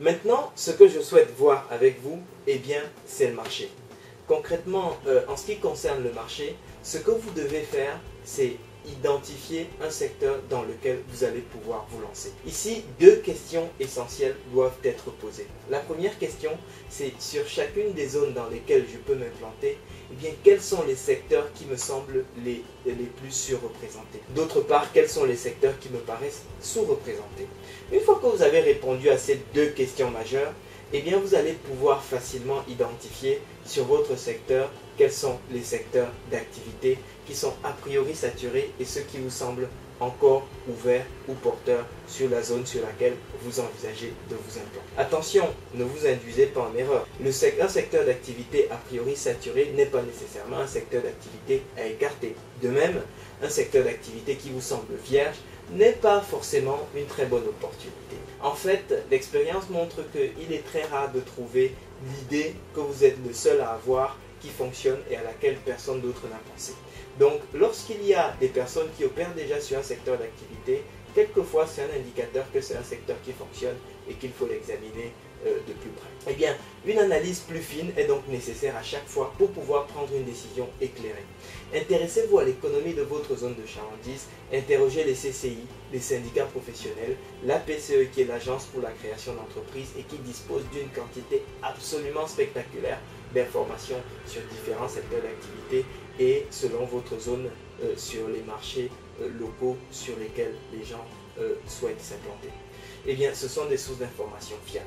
Maintenant, ce que je souhaite voir avec vous, eh bien, c'est le marché. Concrètement, en ce qui concerne le marché, ce que vous devez faire, c'est identifier un secteur dans lequel vous allez pouvoir vous lancer. Ici, deux questions essentielles doivent être posées. La première question, c'est sur chacune des zones dans lesquelles je peux m'implanter, eh bien, quels sont les secteurs qui me semblent les plus surreprésentés. D'autre part, quels sont les secteurs qui me paraissent sous-représentés. Une fois que vous avez répondu à ces deux questions majeures, eh bien, vous allez pouvoir facilement identifier sur votre secteur quels sont les secteurs d'activité qui sont a priori saturés et ceux qui vous semblent encore ouverts ou porteurs sur la zone sur laquelle vous envisagez de vous implanter. Attention, ne vous induisez pas en erreur. Un secteur d'activité a priori saturé n'est pas nécessairement un secteur d'activité à écarter. De même, un secteur d'activité qui vous semble vierge n'est pas forcément une très bonne opportunité. En fait, l'expérience montre qu'il est très rare de trouver l'idée que vous êtes le seul à avoir qui fonctionne et à laquelle personne d'autre n'a pensé. Donc, lorsqu'il y a des personnes qui opèrent déjà sur un secteur d'activité, quelquefois c'est un indicateur que c'est un secteur qui fonctionne et qu'il faut l'examiner de plus près. Eh bien, une analyse plus fine est donc nécessaire à chaque fois pour pouvoir prendre une décision éclairée. Intéressez-vous à l'économie de votre zone de chalandise, interrogez les CCI, les syndicats professionnels, la PCE qui est l'agence pour la création d'entreprises et qui dispose d'une quantité absolument spectaculaire d'informations sur différents secteurs d'activité et selon votre zone sur les marchés locaux sur lesquels les gens souhaitent s'implanter. Eh bien, ce sont des sources d'informations fiables.